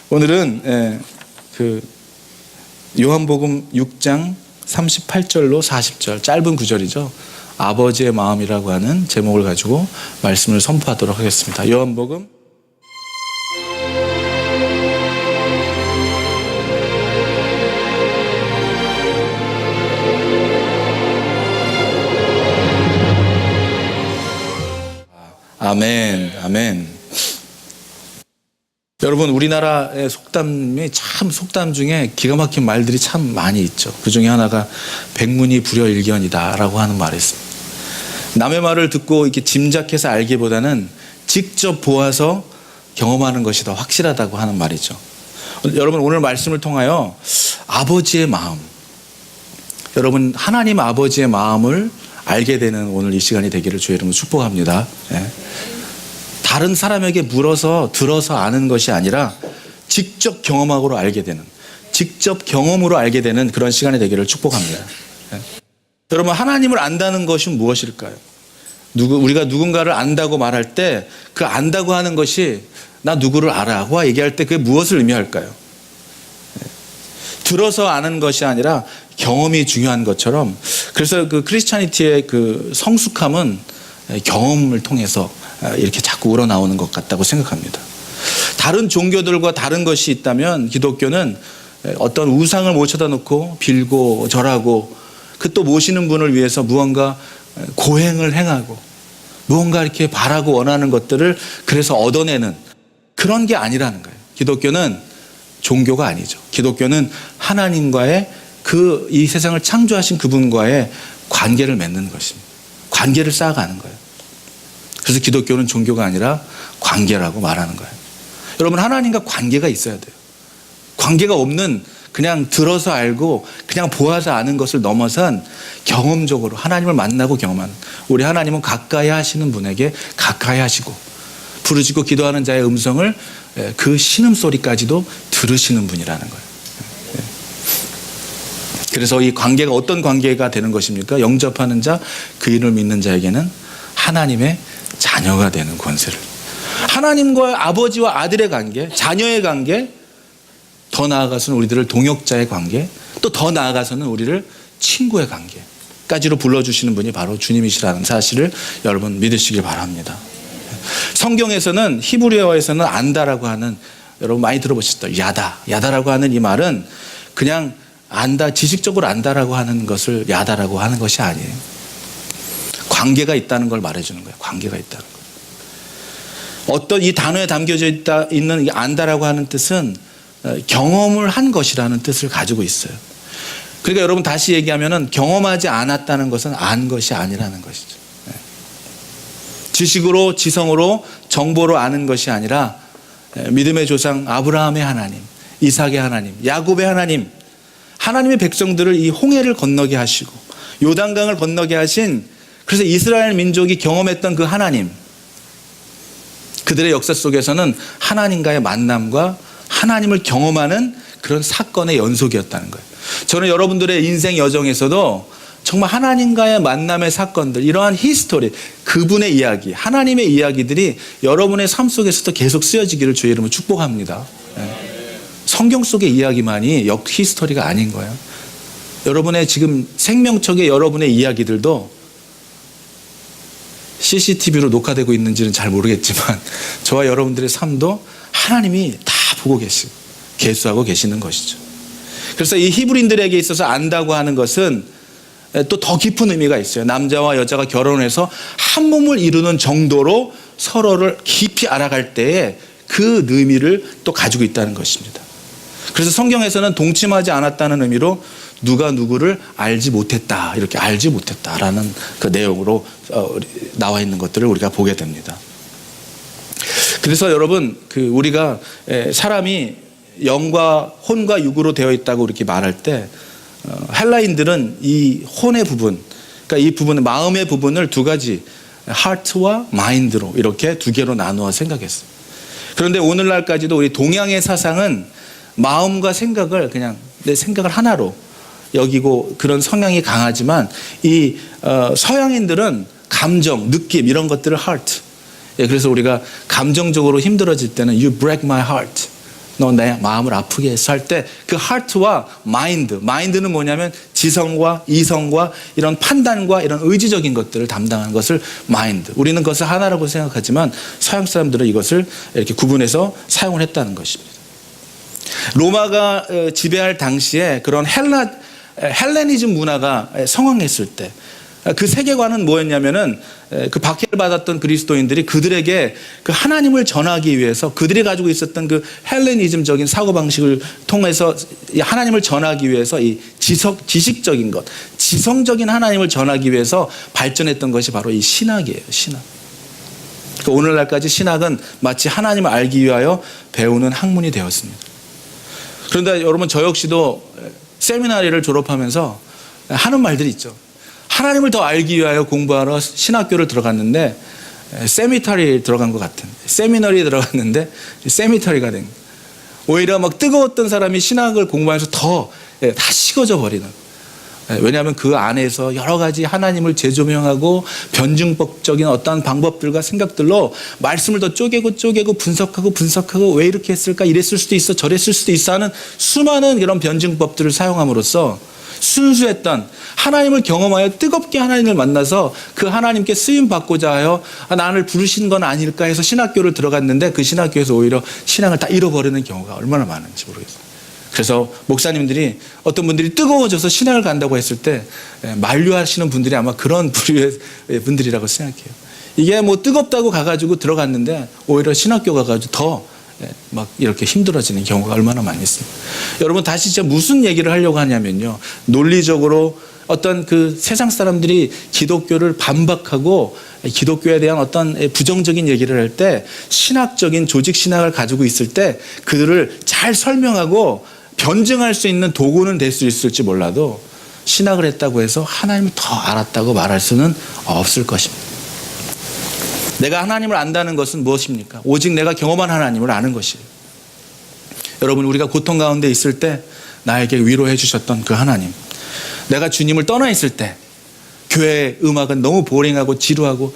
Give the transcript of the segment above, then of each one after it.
오늘은 그 요한복음 6장 38절로 40절 짧은 구절이죠. 아버지의 마음이라고 하는 제목을 가지고 말씀을 선포하도록 하겠습니다. 요한복음 아멘, 아멘. 여러분, 우리나라의 속담이 참 속담 중에 기가 막힌 말들이 참 많이 있죠. 그 중에 하나가 백문이 불여일견이다라고 하는 말이 있습니다. 남의 말을 듣고 이렇게 짐작해서 알기보다는 직접 보아서 경험하는 것이 더 확실하다고 하는 말이죠. 여러분, 오늘 말씀을 통하여 아버지의 마음, 여러분 하나님 아버지의 마음을 알게 되는 오늘 이 시간이 되기를 주의 이름으로 축복합니다. 다른 사람에게 물어서 들어서 아는 것이 아니라 직접 경험하고 알게 되는, 직접 경험으로 알게 되는 그런 시간이 되기를 축복합니다. 여러분, 하나님을 안다는 것이 무엇일까요? 우리가 누군가를 안다고 말할 때 그 안다고 하는 것이 나 누구를 알아고 얘기할 때 그게 무엇을 의미할까요? 들어서 아는 것이 아니라 경험이 중요한 것처럼, 그래서 그 크리스찬이티의 그 성숙함은 경험을 통해서 이렇게 자꾸 우러나오는 것 같다고 생각합니다. 다른 종교들과 다른 것이 있다면 기독교는 어떤 우상을 못 쳐다놓고 빌고 절하고 그 또 모시는 분을 위해서 무언가 고행을 행하고 무언가 이렇게 바라고 원하는 것들을 그래서 얻어내는 그런 게 아니라는 거예요. 기독교는 종교가 아니죠. 기독교는 하나님과의 이 세상을 창조하신 그분과의 관계를 맺는 것입니다. 관계를 쌓아가는 거예요. 그래서 기독교는 종교가 아니라 관계라고 말하는 거예요. 여러분, 하나님과 관계가 있어야 돼요. 관계가 없는 그냥 들어서 알고 그냥 보아서 아는 것을 넘어선 경험적으로 하나님을 만나고 경험하는, 우리 하나님은 가까이 하시는 분에게 가까이 하시고 부르짖고 기도하는 자의 음성을 그 신음소리까지도 들으시는 분이라는 거예요. 그래서 이 관계가 어떤 관계가 되는 것입니까? 영접하는 자, 그 이름을 믿는 자에게는 하나님의 자녀가 되는 권세를, 하나님과 아버지와 아들의 관계, 자녀의 관계, 더 나아가서는 우리들을 동역자의 관계, 또 더 나아가서는 우리를 친구의 관계까지로 불러주시는 분이 바로 주님이시라는 사실을 여러분 믿으시길 바랍니다. 성경에서는, 히브리어에서는 안다라고 하는, 여러분 많이 들어보셨죠? 야다라고 하는 이 말은 그냥 안다, 지식적으로 안다라고 하는 것을 야다라고 하는 것이 아니에요. 관계가 있다는 걸 말해주는 거예요. 관계가 있다는 거예요. 어떤 이 단어에 담겨져 있는 이 안다라고 하는 뜻은 경험을 한 것이라는 뜻을 가지고 있어요. 그러니까 여러분 다시 얘기하면은 경험하지 않았다는 것은 안 것이 아니라는 것이죠. 지식으로, 지성으로, 정보로 아는 것이 아니라 믿음의 조상 아브라함의 하나님, 이삭의 하나님, 야곱의 하나님, 하나님의 백성들을 이 홍해를 건너게 하시고 요단강을 건너게 하신, 그래서 이스라엘 민족이 경험했던 그 하나님, 그들의 역사 속에서는 하나님과의 만남과 하나님을 경험하는 그런 사건의 연속이었다는 거예요. 저는 여러분들의 인생 여정에서도 정말 하나님과의 만남의 사건들, 이러한 히스토리, 그분의 이야기, 하나님의 이야기들이 여러분의 삶 속에서도 계속 쓰여지기를 주의 이름으로 축복합니다. 성경 속의 이야기만이 히스토리가 아닌 거예요. 여러분의 지금 생명척의 여러분의 이야기들도 CCTV로 녹화되고 있는지는 잘 모르겠지만 저와 여러분들의 삶도 하나님이 다 보고 계시고 계수하고 계시는 것이죠. 그래서 이 히브리인들에게 있어서 안다고 하는 것은 또 더 깊은 의미가 있어요. 남자와 여자가 결혼해서 한 몸을 이루는 정도로 서로를 깊이 알아갈 때에 그 의미를 또 가지고 있다는 것입니다. 그래서 성경에서는 동침하지 않았다는 의미로 누가 누구를 알지 못했다, 이렇게 알지 못했다라는 그 내용으로 나와 있는 것들을 우리가 보게 됩니다. 그래서 여러분, 우리가 사람이 영과 혼과 육으로 되어 있다고 이렇게 말할 때 헬라인들은 이 혼의 부분, 그러니까 이 부분은 마음의 부분을 두 가지, heart와 mind로 이렇게 두 개로 나누어 생각했어요. 그런데 오늘날까지도 우리 동양의 사상은 마음과 생각을 그냥 내 생각을 하나로 여기고 그런 성향이 강하지만 이 서양인들은 감정, 느낌 이런 것들을 heart. 그래서 우리가 감정적으로 힘들어질 때는 you break my heart. 너 내 마음을 아프게 했어 할 때 그 heart와 mind는 뭐냐면 지성과 이성과 이런 판단과 이런 의지적인 것들을 담당하는 것을 mind. 우리는 그것을 하나라고 생각하지만 서양 사람들은 이것을 이렇게 구분해서 사용을 했다는 것입니다. 로마가 지배할 당시에 그런 헬레니즘 문화가 성황했을 때 그 세계관은 뭐였냐면은 그 박해를 받았던 그리스도인들이 그들에게 그 하나님을 전하기 위해서 그들이 가지고 있었던 그 헬레니즘적인 사고방식을 통해서 하나님을 전하기 위해서 이 지식적인 것, 지성적인 하나님을 전하기 위해서 발전했던 것이 바로 이 신학이에요. 신학. 그러니까 오늘날까지 신학은 마치 하나님을 알기 위하여 배우는 학문이 되었습니다. 그런데 여러분 저 역시도 세미나리를 졸업하면서 하는 말들이 있죠. 하나님을 더 알기 위하여 공부하러 신학교를 들어갔는데 세미터리 들어간 것 같은, 세미너리에 들어갔는데 세미터리가 된, 오히려 막 뜨거웠던 사람이 신학을 공부하면서 더 다 식어져 버리는. 왜냐하면 그 안에서 여러 가지 하나님을 재조명하고 변증법적인 어떤 방법들과 생각들로 말씀을 더 쪼개고 분석하고 왜 이렇게 했을까, 이랬을 수도 있어 저랬을 수도 있어 하는 수많은 이런 변증법들을 사용함으로써 순수했던 하나님을 경험하여 뜨겁게 하나님을 만나서 그 하나님께 쓰임받고자 하여 나를 부르신 건 아닐까 해서 신학교를 들어갔는데 그 신학교에서 오히려 신앙을 다 잃어버리는 경우가 얼마나 많은지 모르겠어요. 그래서 목사님들이 어떤 분들이 뜨거워져서 신학을 간다고 했을 때 만류하시는 분들이 아마 그런 부류의 분들이라고 생각해요. 이게 뭐 뜨겁다고 가가지고 들어갔는데 오히려 신학교 가가지고 더 막 이렇게 힘들어지는 경우가 얼마나 많이 있습니다. 여러분 다시 진짜 무슨 얘기를 하려고 하냐면요. 논리적으로 어떤 그 세상 사람들이 기독교를 반박하고 기독교에 대한 어떤 부정적인 얘기를 할 때 신학적인 조직 신학을 가지고 있을 때 그들을 잘 설명하고 변증할 수 있는 도구는 될 수 있을지 몰라도 신학을 했다고 해서 하나님을 더 알았다고 말할 수는 없을 것입니다. 내가 하나님을 안다는 것은 무엇입니까? 오직 내가 경험한 하나님을 아는 것이에요. 여러분 우리가 고통 가운데 있을 때 나에게 위로해 주셨던 그 하나님, 내가 주님을 떠나 있을 때 교회 음악은 너무 보링하고 지루하고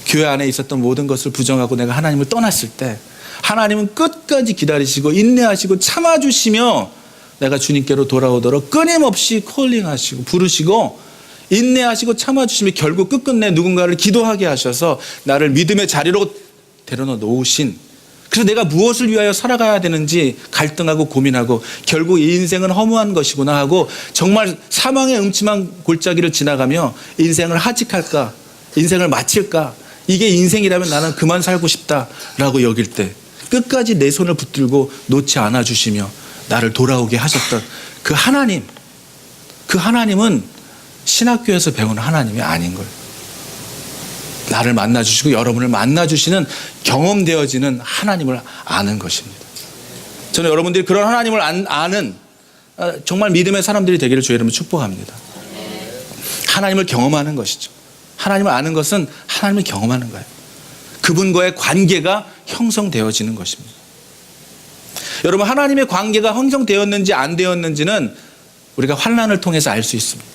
교회 안에 있었던 모든 것을 부정하고 내가 하나님을 떠났을 때 하나님은 끝까지 기다리시고 인내하시고 참아주시며 내가 주님께로 돌아오도록 끊임없이 콜링하시고 부르시고 인내하시고 참아주시며 결국 끝끝내 누군가를 기도하게 하셔서 나를 믿음의 자리로 데려다 놓으신, 그래서 내가 무엇을 위하여 살아가야 되는지 갈등하고 고민하고 결국 이 인생은 허무한 것이구나 하고 정말 사망의 음침한 골짜기를 지나가며 인생을 하직할까, 인생을 마칠까, 이게 인생이라면 나는 그만 살고 싶다라고 여길 때 끝까지 내 손을 붙들고 놓지 않아 주시며 나를 돌아오게 하셨던 그 하나님, 그 하나님은 신학교에서 배우는 하나님이 아닌 거예요. 나를 만나주시고 여러분을 만나주시는 경험되어지는 하나님을 아는 것입니다. 저는 여러분들이 그런 하나님을 아는 정말 믿음의 사람들이 되기를 주의 이름으로 축복합니다. 하나님을 경험하는 것이죠. 하나님을 아는 것은 하나님을 경험하는 거예요. 그분과의 관계가 형성되어지는 것입니다. 여러분 하나님의 관계가 형성되었는지 안 되었는지는 우리가 환난을 통해서 알 수 있습니다.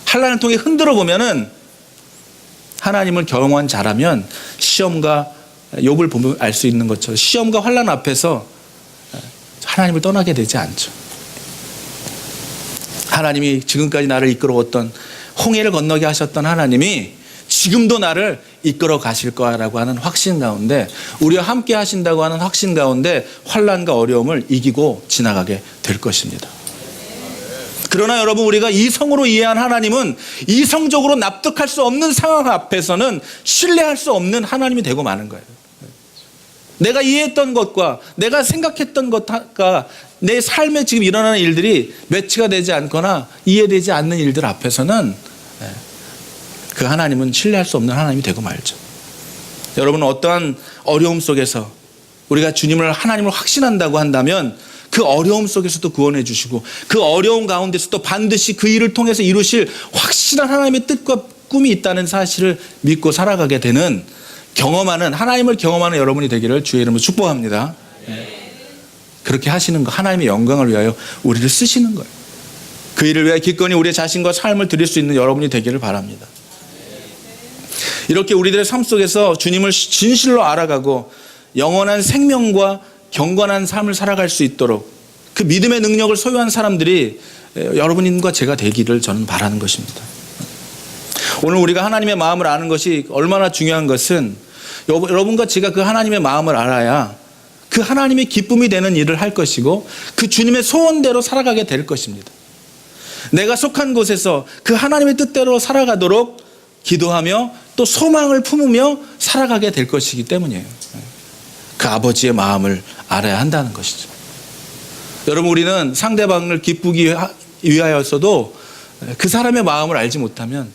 환난을 통해 흔들어 보면은 하나님을 경험한 자라면 시험과 욥을 보면 알 수 있는 것처럼 시험과 환난 앞에서 하나님을 떠나게 되지 않죠. 하나님이 지금까지 나를 이끌어왔던 홍해를 건너게 하셨던 하나님이 지금도 나를 이끌어 가실 거라고 하는 확신 가운데 우리와 함께 하신다고 하는 확신 가운데 환난과 어려움을 이기고 지나가게 될 것입니다. 그러나 여러분 우리가 이성으로 이해한 하나님은 이성적으로 납득할 수 없는 상황 앞에서는 신뢰할 수 없는 하나님이 되고 마는 거예요. 내가 이해했던 것과 내가 생각했던 것과 내 삶에 지금 일어나는 일들이 매치가 되지 않거나 이해되지 않는 일들 앞에서는 그 하나님은 신뢰할 수 없는 하나님이 되고 말죠. 여러분은 어떠한 어려움 속에서 우리가 하나님을 확신한다고 한다면 그 어려움 속에서도 구원해 주시고 그 어려움 가운데서도 반드시 그 일을 통해서 이루실 확실한 하나님의 뜻과 꿈이 있다는 사실을 믿고 살아가게 되는 경험하는, 하나님을 경험하는 여러분이 되기를 주의 이름으로 축복합니다. 그렇게 하시는 거, 하나님의 영광을 위하여 우리를 쓰시는 거예요. 그 일을 위해 기꺼이 우리의 자신과 삶을 드릴 수 있는 여러분이 되기를 바랍니다. 이렇게 우리들의 삶 속에서 주님을 진실로 알아가고 영원한 생명과 경건한 삶을 살아갈 수 있도록 그 믿음의 능력을 소유한 사람들이 여러분과 제가 되기를 저는 바라는 것입니다. 오늘 우리가 하나님의 마음을 아는 것이 얼마나 중요한 것은 여러분과 제가 그 하나님의 마음을 알아야 그 하나님의 기쁨이 되는 일을 할 것이고 그 주님의 소원대로 살아가게 될 것입니다. 내가 속한 곳에서 그 하나님의 뜻대로 살아가도록 기도하며 또 소망을 품으며 살아가게 될 것이기 때문이에요. 그 아버지의 마음을 알아야 한다는 것이죠. 여러분, 우리는 상대방을 기쁘기 위하여서도 그 사람의 마음을 알지 못하면,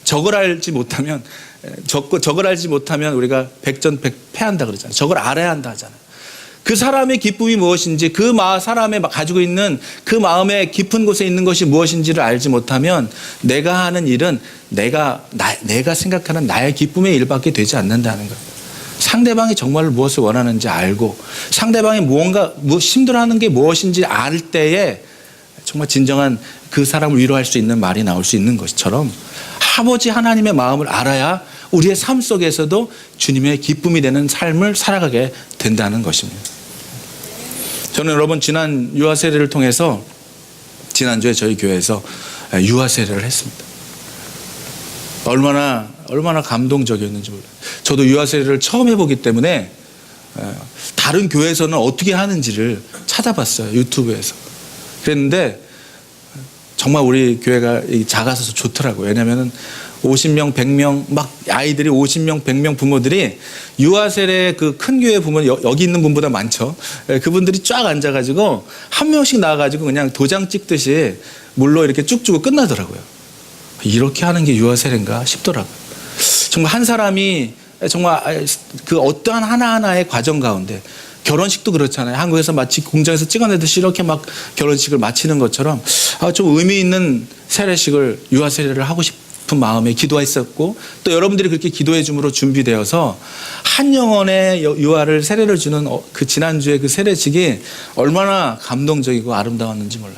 적을 알지 못하면 우리가 백전백패한다 그러잖아요. 적을 알아야 한다 하잖아요. 그 사람의 기쁨이 무엇인지, 그 사람의 가지고 있는 그 마음의 깊은 곳에 있는 것이 무엇인지를 알지 못하면 내가 하는 일은 내가 생각하는 나의 기쁨의 일밖에 되지 않는다는 거예요. 상대방이 정말 무엇을 원하는지 알고 상대방이 힘들어하는 게 무엇인지 알 때에 정말 진정한 그 사람을 위로할 수 있는 말이 나올 수 있는 것처럼 아버지 하나님의 마음을 알아야 우리의 삶 속에서도 주님의 기쁨이 되는 삶을 살아가게 된다는 것입니다. 저는 여러분, 지난 유아 세례를 통해서 지난주에 저희 교회에서 유아 세례를 했습니다. 얼마나 감동적이었는지 몰라요. 저도 유아 세례를 처음 해보기 때문에 다른 교회에서는 어떻게 하는지를 찾아봤어요. 유튜브에서. 그랬는데 정말 우리 교회가 작아서 좋더라고요. 왜냐하면 50명, 100명, 막 아이들이 50명, 100명 부모들이 유아 세례 그 큰 교회 부모 여기 있는 분보다 많죠. 그분들이 쫙 앉아가지고 한 명씩 나와가지고 그냥 도장 찍듯이 물로 이렇게 쭉 주고 끝나더라고요. 이렇게 하는 게 유아 세례인가 싶더라고요. 정말 한 사람이 정말 그 어떠한 하나하나의 과정 가운데 결혼식도 그렇잖아요. 한국에서 마치 공장에서 찍어내듯이 이렇게 막 결혼식을 마치는 것처럼 좀 의미 있는 세례식을 유아 세례를 하고 싶은 마음에 기도했었고 또 여러분들이 그렇게 기도해 줌으로 준비되어서 한 영혼의 유아를 세례를 주는 그 지난주에 그 세례식이 얼마나 감동적이고 아름다웠는지 몰라요.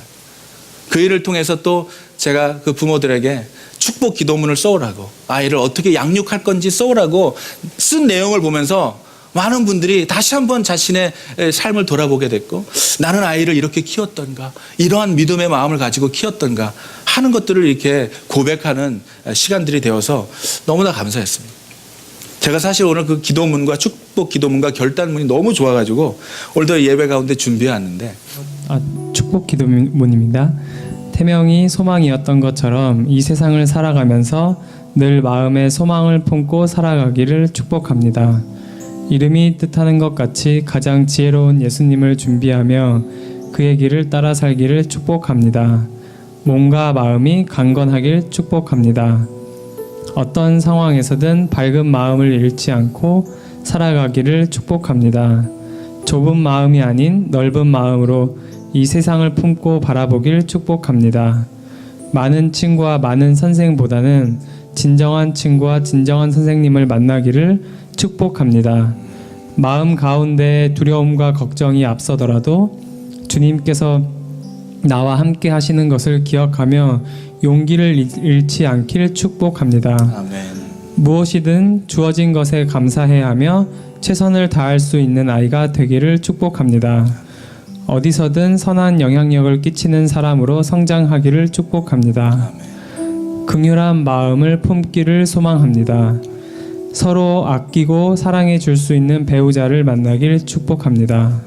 그 일을 통해서 또 제가 그 부모들에게 축복 기도문을 써오라고 아이를 어떻게 양육할 건지 써오라고 쓴 내용을 보면서 많은 분들이 다시 한번 자신의 삶을 돌아보게 됐고 나는 아이를 이렇게 키웠던가 이러한 믿음의 마음을 가지고 키웠던가 하는 것들을 이렇게 고백하는 시간들이 되어서 너무나 감사했습니다. 제가 사실 오늘 그 기도문과 축복 기도문과 결단문이 너무 좋아가지고 오늘도 예배 가운데 준비해 왔는데 축복 기도문입니다. 태명이 소망이었던 것처럼 이 세상을 살아가면서 늘 마음에 소망을 품고 살아가기를 축복합니다. 이름이 뜻하는 것 같이 가장 지혜로운 예수님을 준비하며 그의 길을 따라 살기를 축복합니다. 몸과 마음이 강건하길 축복합니다. 어떤 상황에서든 밝은 마음을 잃지 않고 살아가기를 축복합니다. 좁은 마음이 아닌 넓은 마음으로 이 세상을 품고 바라보길 축복합니다. 많은 친구와 많은 선생보다는 진정한 친구와 진정한 선생님을 만나기를 축복합니다. 마음 가운데 두려움과 걱정이 앞서더라도 주님께서 나와 함께 하시는 것을 기억하며 용기를 잃지 않길 축복합니다. 아멘. 무엇이든 주어진 것에 감사해야 하며 최선을 다할 수 있는 아이가 되기를 축복합니다. 어디서든 선한 영향력을 끼치는 사람으로 성장하기를 축복합니다. 긍휼한 마음을 품기를 소망합니다. 서로 아끼고 사랑해 줄 수 있는 배우자를 만나길 축복합니다.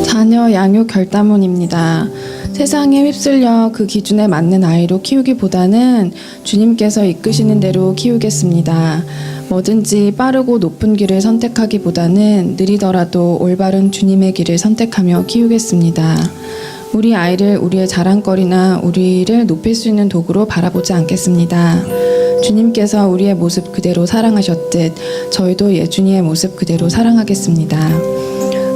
자녀 양육 결단문입니다. 세상에 휩쓸려 그 기준에 맞는 아이로 키우기보다는 주님께서 이끄시는 대로 키우겠습니다. 뭐든지 빠르고 높은 길을 선택하기보다는 느리더라도 올바른 주님의 길을 선택하며 키우겠습니다. 우리 아이를 우리의 자랑거리나 우리를 높일 수 있는 도구로 바라보지 않겠습니다. 주님께서 우리의 모습 그대로 사랑하셨듯 저희도 예준이의 모습 그대로 사랑하겠습니다.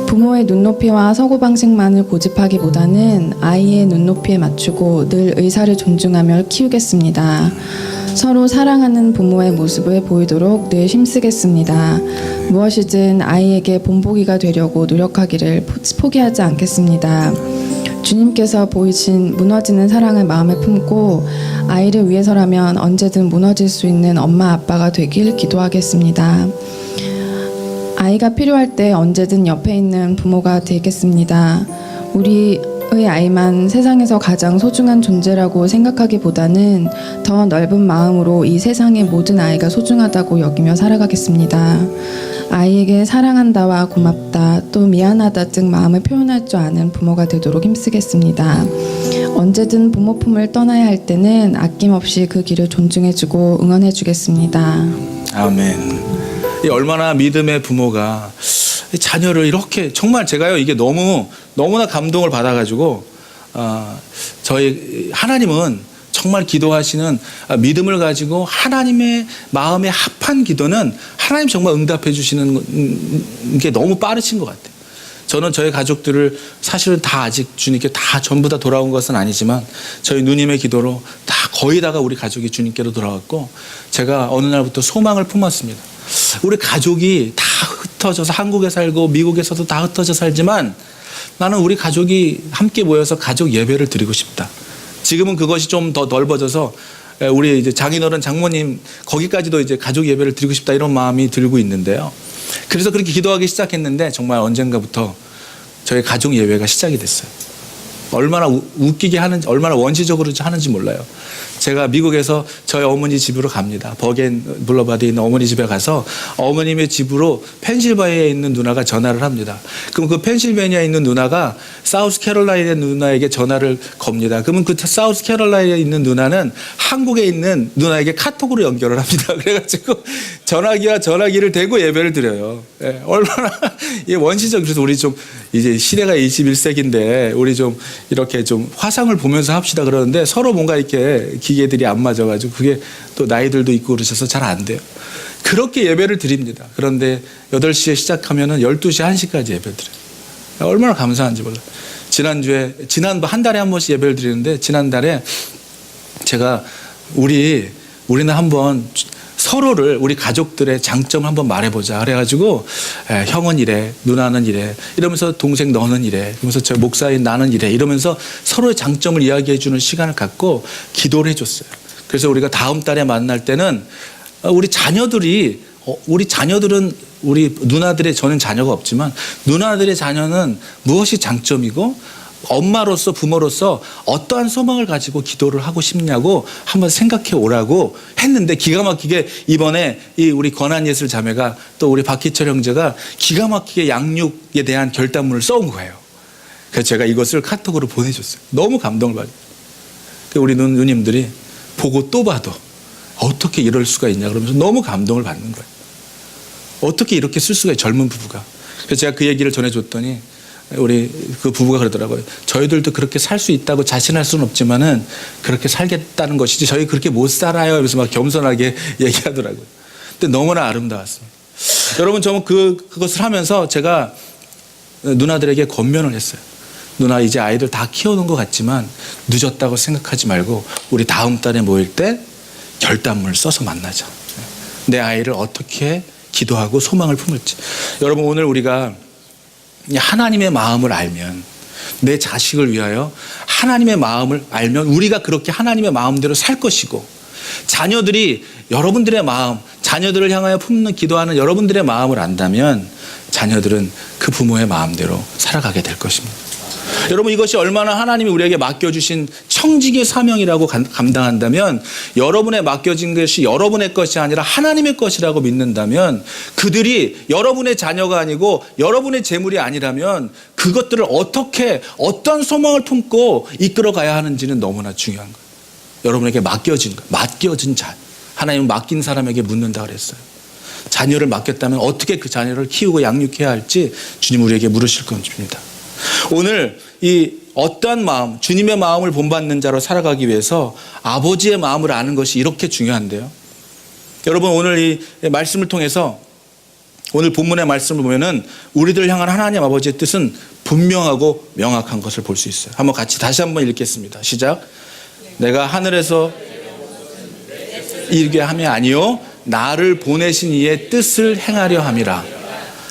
부모의 눈높이와 사고방식만을 고집하기보다는 아이의 눈높이에 맞추고 늘 의사를 존중하며 키우겠습니다. 서로 사랑하는 부모의 모습을 보이도록 늘 힘쓰겠습니다. 무엇이든 아이에게 본보기가 되려고 노력하기를 포기하지 않겠습니다. 주님께서 보이신 무너지는 사랑을 마음에 품고 아이를 위해서라면 언제든 무너질 수 있는 엄마 아빠가 되길 기도하겠습니다. 아이가 필요할 때 언제든 옆에 있는 부모가 되겠습니다. 우리의 아이만 세상에서 가장 소중한 존재라고 생각하기보다는 더 넓은 마음으로 이 세상의 모든 아이가 소중하다고 여기며 살아가겠습니다. 아이에게 사랑한다와 고맙다 또 미안하다 등 마음을 표현할 줄 아는 부모가 되도록 힘쓰겠습니다. 언제든 부모 품을 떠나야 할 때는 아낌없이 그 길을 존중해주고 응원해주겠습니다. 아멘. 이 얼마나 믿음의 부모가 자녀를 이렇게 정말 제가요 이게 너무나 감동을 받아가지고 저희 하나님은 정말 기도하시는 믿음을 가지고 하나님의 마음에 합한 기도는 하나님 정말 응답해 주시는 게 너무 빠르신 것 같아요. 저는 저희 가족들을 사실은 다 아직 주님께 다 전부 다 돌아온 것은 아니지만 저희 누님의 기도로 다 거의 다가 우리 가족이 주님께로 돌아왔고 제가 어느 날부터 소망을 품었습니다. 우리 가족이 다 흩어져서 한국에 살고 미국에서도 다 흩어져 살지만 나는 우리 가족이 함께 모여서 가족 예배를 드리고 싶다. 지금은 그것이 좀 더 넓어져서 우리 이제 장인어른 장모님 거기까지도 이제 가족 예배를 드리고 싶다 이런 마음이 들고 있는데요. 그래서 그렇게 기도하기 시작했는데 정말 언젠가부터 저희 가족 예배가 시작이 됐어요. 얼마나 웃기게 하는지 얼마나 원시적으로 하는지 몰라요. 제가 미국에서 저희 어머니 집으로 갑니다. 버겐 블러바드에 있는 어머니 집에 가서 어머님의 집으로 펜실바니아에 있는 누나가 전화를 합니다. 그럼 그 펜실베니아에 있는 누나가 사우스 캐롤라이나의 누나에게 전화를 겁니다. 그러면 그 사우스 캐롤라이나에 있는 누나는 한국에 있는 누나에게 카톡으로 연결을 합니다. 그래가지고 전화기와 전화기를 대고 예배를 드려요. 예, 얼마나 원시적. 그래서 우리 좀 이제 시대가 21세기인데 우리 좀 이렇게 좀 화상을 보면서 합시다 그러는데 서로 뭔가 이렇게 기계들이 안 맞아가지고 그게 또 나이들도 있고 그러셔서 잘 안 돼요. 그렇게 예배를 드립니다. 그런데 8시에 시작하면은 12시 1시까지 예배를 드려요. 얼마나 감사한지 몰라요. 지난번 한 달에 한 번씩 예배를 드리는데 지난달에 제가 우리는 한번 서로를 우리 가족들의 장점 한번 말해보자 그래가지고 형은 이래 누나는 이래 이러면서 동생 너는 이래 그러면서 저 목사인 나는 이래 이러면서 서로의 장점을 이야기해 주는 시간을 갖고 기도를 해줬어요. 그래서 우리가 다음 달에 만날 때는 우리 자녀들은 우리 누나들의 저는 자녀가 없지만 누나들의 자녀는 무엇이 장점이고 엄마로서 부모로서 어떠한 소망을 가지고 기도를 하고 싶냐고 한번 생각해 오라고 했는데 기가 막히게 이번에 이 우리 권한예슬 자매가 또 우리 박희철 형제가 기가 막히게 양육에 대한 결단문을 써온 거예요. 그래서 제가 이것을 카톡으로 보내줬어요. 너무 감동을 받아요. 우리 누님들이 보고 또 봐도 어떻게 이럴 수가 있냐 그러면서 너무 감동을 받는 거예요. 어떻게 이렇게 쓸 수가 있어요, 젊은 부부가. 그래서 제가 그 얘기를 전해줬더니 우리 그 부부가 그러더라고요. 저희들도 그렇게 살 수 있다고 자신할 수는 없지만은 그렇게 살겠다는 것이지 저희 그렇게 못 살아요. 그래서 막 겸손하게 얘기하더라고요. 근데 너무나 아름다웠습니다. 여러분 저는 그것을 하면서 제가 누나들에게 권면을 했어요. 누나 이제 아이들 다 키우는 것 같지만 늦었다고 생각하지 말고 우리 다음 달에 모일 때 결단문을 써서 만나자. 내 아이를 어떻게 기도하고 소망을 품을지. 여러분 오늘 우리가 하나님의 마음을 알면 내 자식을 위하여 하나님의 마음을 알면 우리가 그렇게 하나님의 마음대로 살 것이고 자녀들이 여러분들의 마음 자녀들을 향하여 품는 기도하는 여러분들의 마음을 안다면 자녀들은 그 부모의 마음대로 살아가게 될 것입니다. 여러분 이것이 얼마나 하나님이 우리에게 맡겨주신 청지기의 사명이라고 감당한다면 여러분의 맡겨진 것이 여러분의 것이 아니라 하나님의 것이라고 믿는다면 그들이 여러분의 자녀가 아니고 여러분의 재물이 아니라면 그것들을 어떻게 어떤 소망을 품고 이끌어가야 하는지는 너무나 중요한 거예요. 여러분에게 맡겨진 자 하나님은 맡긴 사람에게 묻는다 그랬어요. 자녀를 맡겼다면 어떻게 그 자녀를 키우고 양육해야 할지 주님 우리에게 물으실 겁니다. 오늘 이 어떠한 마음, 주님의 마음을 본받는 자로 살아가기 위해서 아버지의 마음을 아는 것이 이렇게 중요한데요. 여러분 오늘 이 말씀을 통해서 오늘 본문의 말씀을 보면은 우리들 향한 하나님 아버지의 뜻은 분명하고 명확한 것을 볼 수 있어요. 한번 같이 다시 한번 읽겠습니다. 시작. 내가 하늘에서 이르게 함이 아니요 나를 보내신 이의 뜻을 행하려 함이라.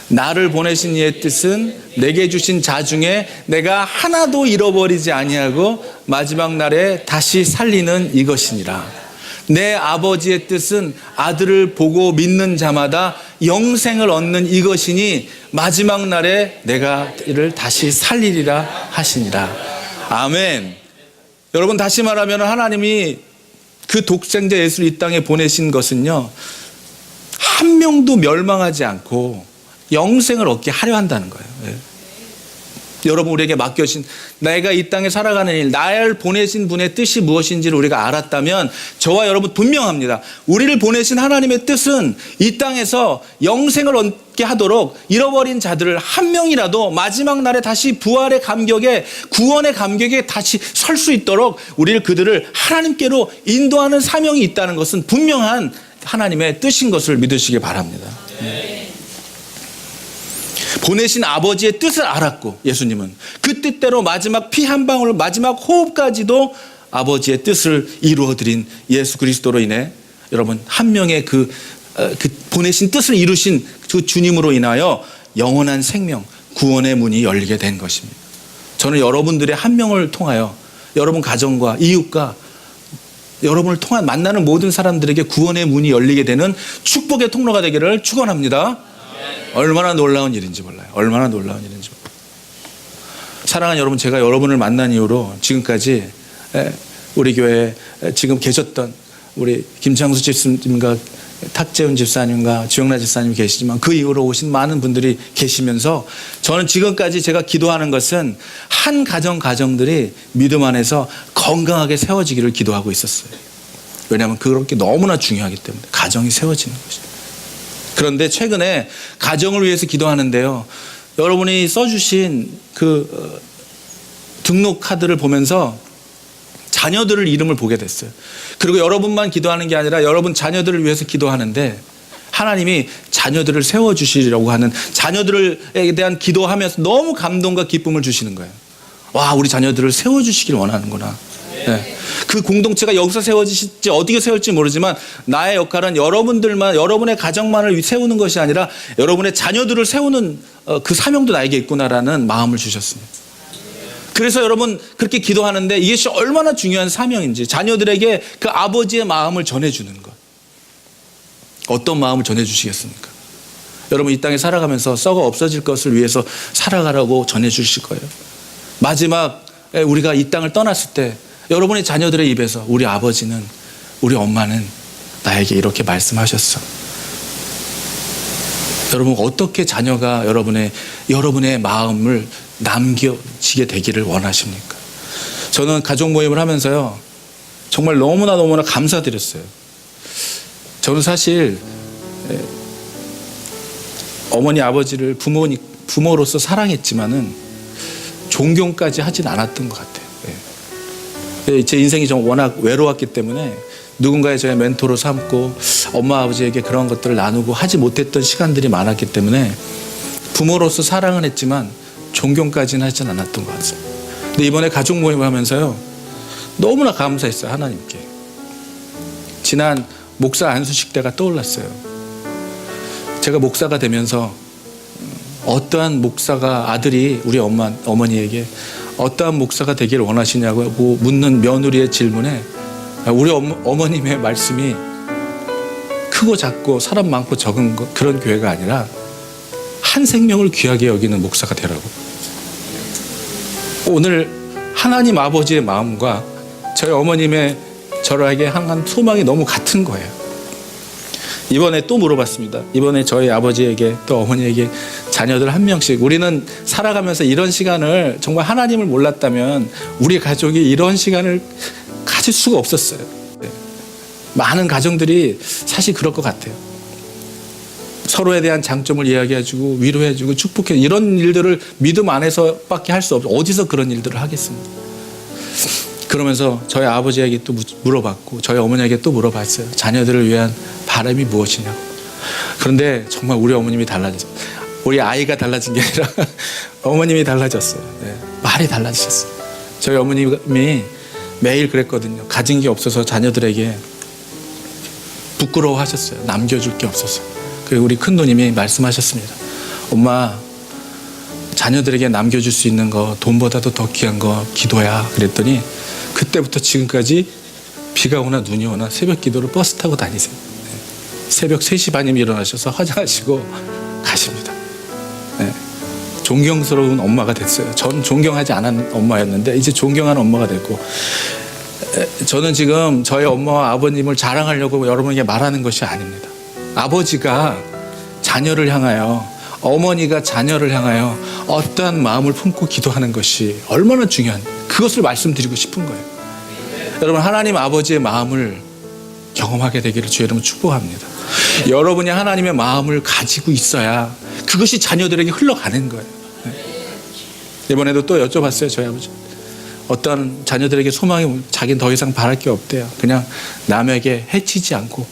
나를 보내신 이의 뜻은 내게 주신 자 중에 내가 하나도 잃어버리지 아니하고 마지막 날에 다시 살리는 이것이니라. 내 아버지의 뜻은 아들을 보고 믿는 자마다 영생을 얻는 이것이니 마지막 날에 내가 이를 다시 살리리라 하시니라. 아멘. 여러분, 다시 말하면 하나님이 그 독생자 예수를 이 땅에 보내신 것은요, 한 명도 멸망하지 않고 영생을 얻게 하려 한다는 거예요. 예. 여러분, 우리에게 맡겨진 내가 이 땅에 살아가는 일, 나를 보내신 분의 뜻이 무엇인지를 우리가 알았다면 저와 여러분 분명합니다. 우리를 보내신 하나님의 뜻은 이 땅에서 영생을 얻게 하도록 잃어버린 자들을 한 명이라도 마지막 날에 다시 부활의 감격에, 구원의 감격에 다시 설 수 있도록 그들을 하나님께로 인도하는 사명이 있다는 것은 분명한 하나님의 뜻인 것을 믿으시기 바랍니다. 보내신 아버지의 뜻을 알았고, 예수님은 그 뜻대로 마지막 피 한 방울, 마지막 호흡까지도 아버지의 뜻을 이루어드린 예수 그리스도로 인해 여러분, 한 명의 그 보내신 뜻을 이루신 그 주님으로 인하여 영원한 생명, 구원의 문이 열리게 된 것입니다. 저는 여러분들의 한 명을 통하여 여러분 가정과 이웃과 여러분을 통한 만나는 모든 사람들에게 구원의 문이 열리게 되는 축복의 통로가 되기를 축원합니다. 얼마나 놀라운 일인지 몰라요. 얼마나 놀라운 일인지 몰라요. 사랑하는 여러분, 제가 여러분을 만난 이후로 지금까지 우리 교회에 지금 계셨던 우리 김창수 집사님과 탁재훈 집사님과 주영라 집사님이 계시지만 그 이후로 오신 많은 분들이 계시면서 저는 지금까지 제가 기도하는 것은 한 가정들이 믿음 안에서 건강하게 세워지기를 기도하고 있었어요. 왜냐하면 그렇게 너무나 중요하기 때문에 가정이 세워지는 것입니다. 그런데 최근에 가정을 위해서 기도하는데요, 여러분이 써주신 그 등록 카드를 보면서 자녀들을 이름을 보게 됐어요. 그리고 여러분만 기도하는 게 아니라 여러분 자녀들을 위해서 기도하는데 하나님이 자녀들을 세워주시려고 하는, 자녀들에 대한 기도하면서 너무 감동과 기쁨을 주시는 거예요. 와, 우리 자녀들을 세워주시길 원하는구나. 네. 그 공동체가 여기서 세워지실지 어디에 세울지 모르지만 나의 역할은 여러분들만, 여러분의 가정만을 세우는 것이 아니라 여러분의 자녀들을 세우는 그 사명도 나에게 있구나라는 마음을 주셨습니다. 그래서 여러분 그렇게 기도하는데 이것이 얼마나 중요한 사명인지, 자녀들에게 그 아버지의 마음을 전해주는 것. 어떤 마음을 전해주시겠습니까? 여러분 이 땅에 살아가면서 썩어 없어질 것을 위해서 살아가라고 전해주실 거예요. 마지막 우리가 이 땅을 떠났을 때 여러분의 자녀들의 입에서 우리 아버지는, 우리 엄마는 나에게 이렇게 말씀하셨어. 여러분 어떻게 자녀가 여러분의 마음을 남겨지게 되기를 원하십니까? 저는 가족 모임을 하면서요, 정말 너무나 감사드렸어요. 저는 사실 어머니 아버지를 부모로서 사랑했지만은 존경까지 하진 않았던 것 같아요. 제 인생이 좀 워낙 외로웠기 때문에 누군가의 저의 멘토로 삼고 엄마 아버지에게 그런 것들을 나누고 하지 못했던 시간들이 많았기 때문에 부모로서 사랑은 했지만 존경까지는 하진 않았던 것 같습니다. 근데 이번에 가족 모임을 하면서요, 너무나 감사했어요. 하나님께. 지난 목사 안수식 때가 떠올랐어요. 제가 목사가 되면서 어떠한 목사가, 아들이 우리 어머니에게 어떠한 목사가 되기를 원하시냐고 묻는 며느리의 질문에 우리 어머님의 말씀이 크고 작고 사람 많고 적은 그런 교회가 아니라 한 생명을 귀하게 여기는 목사가 되라고. 오늘 하나님 아버지의 마음과 저희 어머님의 저에게 향한 소망이 너무 같은 거예요. 이번에 또 물어봤습니다. 이번에 저희 아버지에게 또 어머니에게 자녀들 한 명씩, 우리는 살아가면서 이런 시간을, 정말 하나님을 몰랐다면 우리 가족이 이런 시간을 가질 수가 없었어요. 많은 가정들이 사실 그럴 것 같아요. 서로에 대한 장점을 이야기해주고 위로해주고 축복해, 이런 일들을 믿음 안에서밖에 할 수 없어요. 어디서 그런 일들을 하겠습니까? 그러면서 저희 아버지에게 또 물어봤고 저희 어머니에게 또 물어봤어요. 자녀들을 위한 바람이 무엇이냐고. 그런데 정말 우리 어머님이 달라졌어요. 우리 아이가 달라진 게 아니라 어머님이 달라졌어요. 네, 말이 달라지셨어요. 저희 어머님이 매일 그랬거든요. 가진 게 없어서 자녀들에게 부끄러워하셨어요. 남겨줄 게 없어서. 그리고 우리 큰누님이 말씀하셨습니다. 엄마, 자녀들에게 남겨줄 수 있는 거, 돈보다도 더 귀한 거 기도야. 그랬더니 그때부터 지금까지 비가 오나 눈이 오나 새벽 기도를 버스 타고 다니세요. 새벽 3시 반이면 일어나셔서 화장하시고 가십니다. 존경스러운 엄마가 됐어요. 전 존경하지 않은 엄마였는데 이제 존경하는 엄마가 됐고, 저는 지금 저희 엄마와 아버님을 자랑하려고 여러분에게 말하는 것이 아닙니다. 아버지가 자녀를 향하여, 어머니가 자녀를 향하여 어떠한 마음을 품고 기도하는 것이 얼마나 중요한, 그것을 말씀드리고 싶은 거예요. 여러분, 하나님 아버지의 마음을 경험하게 되기를 주의 이름으로 축복합니다. 여러분이 하나님의 마음을 가지고 있어야 그것이 자녀들에게 흘러가는 거예요. 이번에도 또 여쭤봤어요, 저희 아버지. 어떤 자녀들에게 소망이, 자기는 더 이상 바랄 게 없대요. 그냥 남에게 해치지 않고,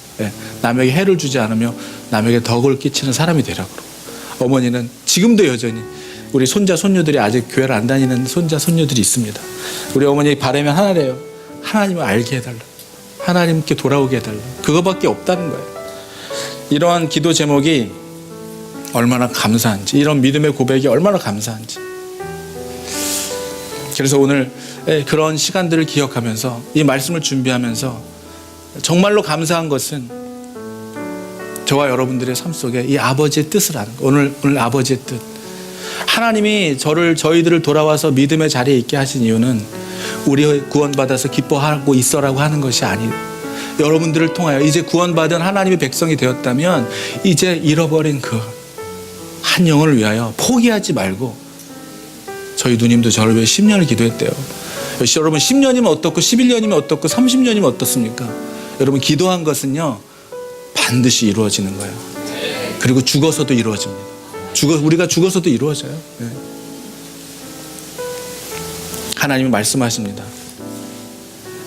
남에게 해를 주지 않으며 남에게 덕을 끼치는 사람이 되라고. 어머니는 지금도 여전히 우리 손자 손녀들이 아직 교회를 안 다니는 손자 손녀들이 있습니다. 우리 어머니 바라면 하나래요. 하나님을 알게 해달라, 하나님께 돌아오게 해달라. 그거밖에 없다는 거예요. 이러한 기도 제목이 얼마나 감사한지, 이런 믿음의 고백이 얼마나 감사한지. 그래서 오늘 그런 시간들을 기억하면서, 이 말씀을 준비하면서 정말로 감사한 것은 저와 여러분들의 삶 속에 이 아버지의 뜻을 아는 거. 오늘 아버지의 뜻. 하나님이 저희들을 돌아와서 믿음의 자리에 있게 하신 이유는 우리 구원받아서 기뻐하고 있어라고 하는 것이 아니에요. 여러분들을 통하여 이제 구원받은 하나님의 백성이 되었다면 이제 잃어버린 그 한 영혼을 위하여 포기하지 말고, 저희 누님도 저를 위해 10년을 기도했대요. 여러분, 10년이면 어떻고 11년이면 어떻고 30년이면 어떻습니까? 여러분, 기도한 것은요 반드시 이루어지는 거예요. 그리고 죽어서도 이루어집니다. 우리가 죽어서도 이루어져요. 하나님이 말씀하십니다.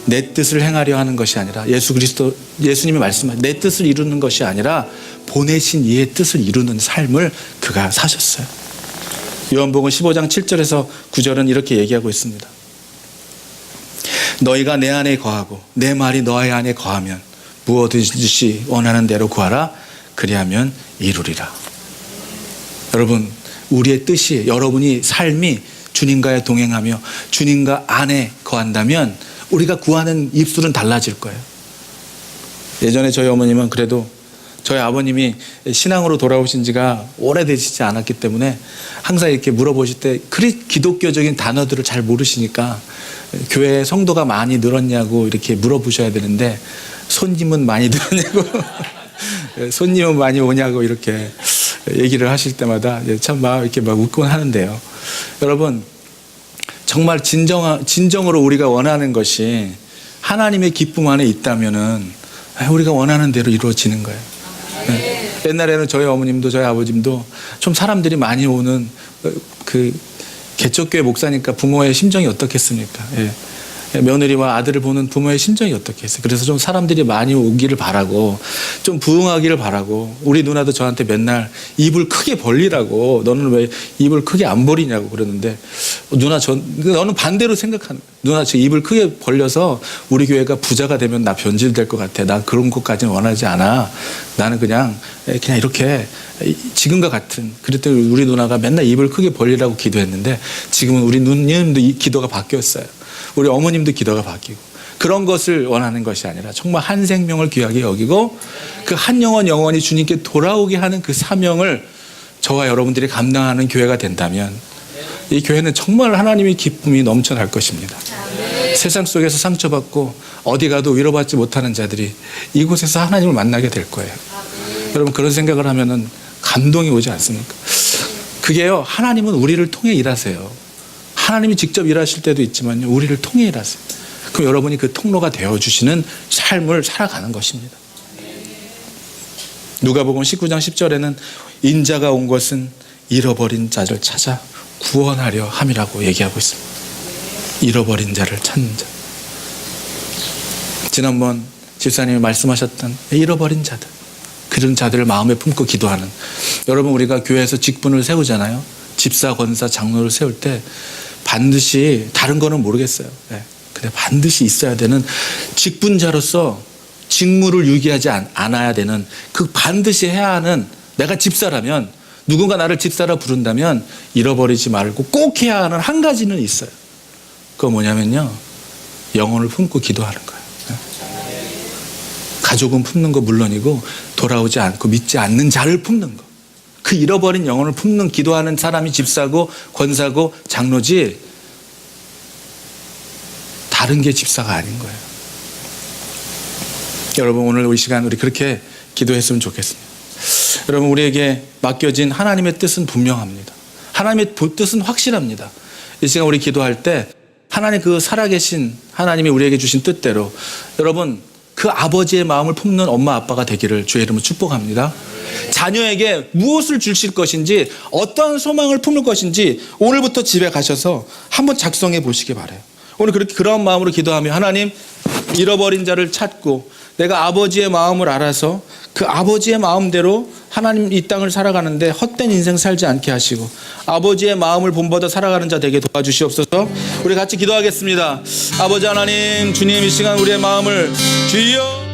내 뜻을 행하려 하는 것이 아니라, 예수님이 말씀하신 내 뜻을 이루는 것이 아니라 보내신 이의 뜻을 이루는 삶을 그가 사셨어요. 요한복음 15장 7절에서 9절은 이렇게 얘기하고 있습니다. 너희가 내 안에 거하고 내 말이 너희 안에 거하면 무엇이든지 원하는 대로 구하라, 그리하면 이루리라. 여러분, 우리의 뜻이, 여러분이 삶이 주님과의 동행하며 주님과 안에 거한다면 우리가 구하는 입술은 달라질 거예요. 예전에 저희 어머님은 그래도 저희 아버님이 신앙으로 돌아오신 지가 오래되시지 않았기 때문에 항상 이렇게 물어보실 때 기독교적인 단어들을 잘 모르시니까 교회 성도가 많이 늘었냐고 이렇게 물어보셔야 되는데, 손님은 많이 늘었냐고 손님은 많이 오냐고 이렇게 얘기를 하실 때마다 참 막 이렇게 막 웃곤 하는데요. 여러분, 정말 진정으로 우리가 원하는 것이 하나님의 기쁨 안에 있다면은 우리가 원하는 대로 이루어지는 거예요. 옛날에는 저희 어머님도 저희 아버님도 좀 사람들이 많이 오는 그 개척교회 목사니까 부모의 심정이 어떻겠습니까? 며느리와 아들을 보는 부모의 심정이 어떻겠어요? 그래서 좀 사람들이 많이 오기를 바라고, 좀 부흥하기를 바라고, 우리 누나도 저한테 맨날 입을 크게 벌리라고, 너는 왜 입을 크게 안 벌리냐고 그러는데, 누나 너는 반대로 생각하는 거야. 누나 저 입을 크게 벌려서 우리 교회가 부자가 되면 나 변질될 것 같아. 나 그런 것까지는 원하지 않아. 나는 그냥 이렇게 지금과 같은, 그랬더니 우리 누나가 맨날 입을 크게 벌리라고 기도했는데 지금은 우리 누님도 이 기도가 바뀌었어요. 우리 어머님도 기도가 바뀌고, 그런 것을 원하는 것이 아니라 정말 한 생명을 귀하게 여기고 그 한 영혼 영원히 주님께 돌아오게 하는 그 사명을 저와 여러분들이 감당하는 교회가 된다면 이 교회는 정말 하나님의 기쁨이 넘쳐날 것입니다. 세상 속에서 상처받고 어디 가도 위로받지 못하는 자들이 이곳에서 하나님을 만나게 될 거예요. 여러분, 그런 생각을 하면은 감동이 오지 않습니까? 그게요, 하나님은 우리를 통해 일하세요. 하나님이 직접 일하실 때도 있지만 우리를 통해 일하세요. 그럼 여러분이 그 통로가 되어주시는 삶을 살아가는 것입니다. 누가복음 19장 10절에는 인자가 온 것은 잃어버린 자를 찾아 구원하려 함이라고 얘기하고 있습니다. 잃어버린 자를 찾는 자. 지난번 집사님이 말씀하셨던 잃어버린 자들, 그런 자들을 마음에 품고 기도하는, 여러분, 우리가 교회에서 직분을 세우잖아요. 집사, 권사, 장로를 세울 때 반드시, 다른 거는 모르겠어요. 근데 반드시 있어야 되는, 직분자로서 직무를 유기하지 않아야 되는, 그 반드시 해야 하는, 내가 집사라면, 누군가 나를 집사라 부른다면 잃어버리지 말고 꼭 해야 하는 한 가지는 있어요. 그거 뭐냐면요, 영혼을 품고 기도하는 거예요. 가족은 품는 거 물론이고 돌아오지 않고 믿지 않는 자를 품는 거. 그 잃어버린 영혼을 품는 기도하는 사람이 집사고 권사고 장로지 다른 게 집사가 아닌 거예요. 여러분 오늘 이 시간 우리 그렇게 기도했으면 좋겠습니다. 여러분 우리에게 맡겨진 하나님의 뜻은 분명합니다. 하나님의 뜻은 확실합니다. 이 시간 우리 기도할 때 하나님 그 살아계신 하나님이 우리에게 주신 뜻대로 여러분 그 아버지의 마음을 품는 엄마 아빠가 되기를 주의 이름으로 축복합니다. 자녀에게 무엇을 주실 것인지 어떤 소망을 품을 것인지 오늘부터 집에 가셔서 한번 작성해 보시기 바라요. 오늘 그렇게 그런 마음으로 기도하며 하나님 잃어버린 자를 찾고 내가 아버지의 마음을 알아서 그 아버지의 마음대로 하나님 이 땅을 살아가는데 헛된 인생 살지 않게 하시고 아버지의 마음을 본받아 살아가는 자 되게 도와주시옵소서. 우리 같이 기도하겠습니다. 아버지 하나님 주님 이 시간 우리의 마음을 주여